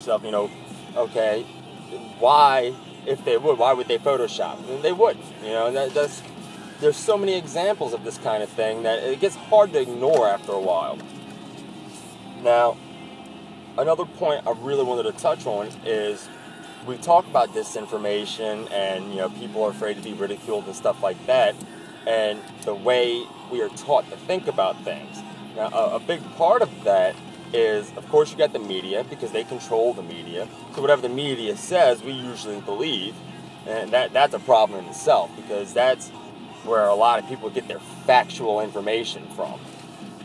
yourself, okay, why, if they would, why would they Photoshop? And they wouldn't, there's so many examples of this kind of thing that it gets hard to ignore after a while. Now, another point I really wanted to touch on is we talk about disinformation and, people are afraid to be ridiculed and stuff like that, and the way we are taught to think about things. Now, a big part of that is, of course, you got the media, because they control the media. So whatever the media says, we usually believe. And that's a problem in itself, because that's where a lot of people get their factual information from.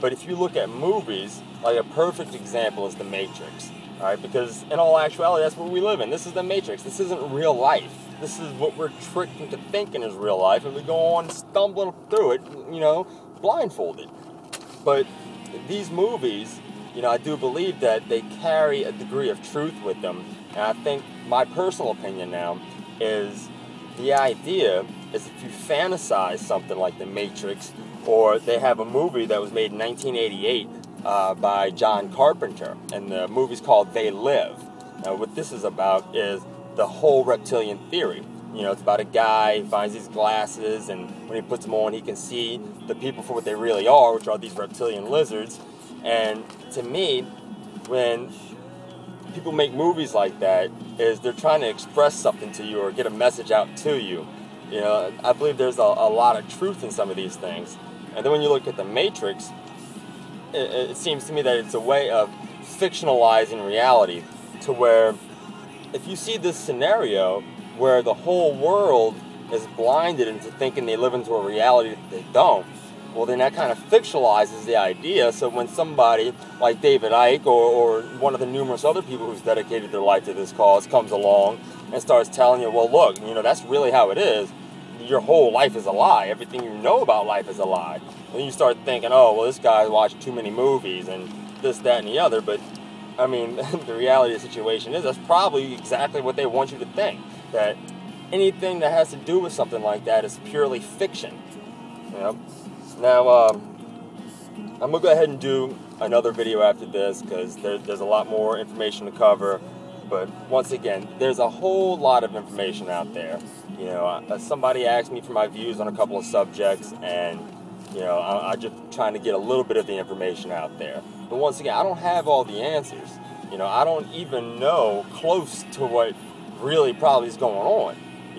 But if you look at movies, like a perfect example is The Matrix. All right, because in all actuality, that's what we live in. This is The Matrix. This isn't real life. This is what we're tricked into thinking is real life, and we go on stumbling through it, blindfolded. But these movies, I do believe that they carry a degree of truth with them. And I think my personal opinion now is the idea is if you fantasize something like The Matrix, or they have a movie that was made in 1988 by John Carpenter, and the movie's called They Live. Now, what this is about is the whole reptilian theory. It's about a guy who finds these glasses, and when he puts them on, he can see the people for what they really are, which are these reptilian lizards. And to me, when people make movies like that, is they're trying to express something to you or get a message out to you. I believe there's a lot of truth in some of these things. And then when you look at The Matrix, it seems to me that it's a way of fictionalizing reality, to where if you see this scenario where the whole world is blinded into thinking they live into a reality that they don't, well, then that kind of fictionalizes the idea. So when somebody like David Icke or one of the numerous other people who's dedicated their life to this cause comes along and starts telling you, well, look, that's really how it is. Your whole life is a lie. Everything you know about life is a lie. And you start thinking, oh, well, this guy watched too many movies and this, that, and the other. But, the reality of the situation is that's probably exactly what they want you to think. That anything that has to do with something like that is purely fiction. Now, I'm going to go ahead and do another video after this, because there's a lot more information to cover. But once again, there's a whole lot of information out there. Somebody asked me for my views on a couple of subjects, and, I'm just trying to get a little bit of the information out there. But once again, I don't have all the answers. I don't even know close to what really probably is going on.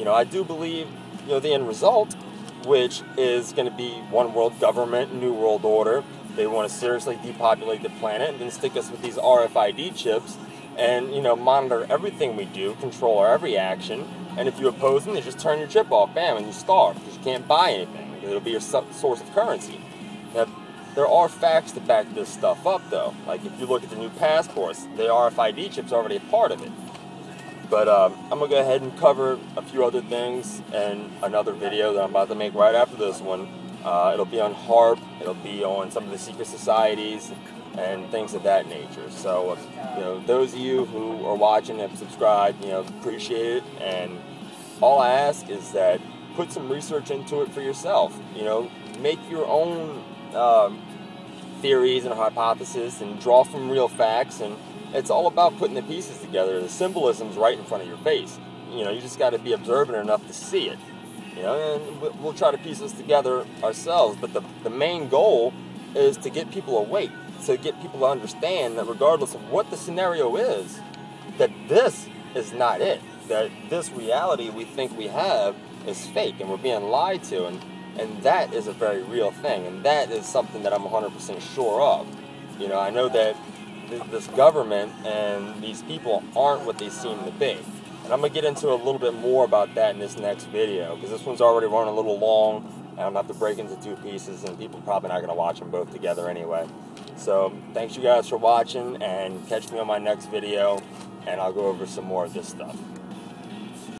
I do believe, the end result, which is going to be one world government, new world order. They want to seriously depopulate the planet and then stick us with these RFID chips and, monitor everything we do, control our every action. And if you oppose them, they just turn your chip off, bam, and you starve, because you can't buy anything. It'll be your source of currency. Now, there are facts to back this stuff up, though. Like, if you look at the new passports, the RFID chip's already a part of it. But I'm going to go ahead and cover a few other things in another video that I'm about to make right after this one. It'll be on HARP, it'll be on some of the secret societies, and things of that nature. So, those of you who are watching and subscribe, appreciate it. And all I ask is that put some research into it for yourself. Make your own theories and hypotheses and draw from real facts. And it's all about putting the pieces together. The symbolism's right in front of your face. You just got to be observant enough to see it. And we'll try to piece this together ourselves. But the main goal is to get people awake, to get people to understand that regardless of what the scenario is, that this is not it. That this reality we think we have is fake, and we're being lied to. And that is a very real thing. And that is something that I'm 100% sure of. I know that this government and these people aren't what they seem to be. And I'm going to get into a little bit more about that in this next video, because this one's already running a little long, and I'm going to have to break into two pieces, and people are probably not going to watch them both together anyway. So, thanks you guys for watching, and catch me on my next video, and I'll go over some more of this stuff.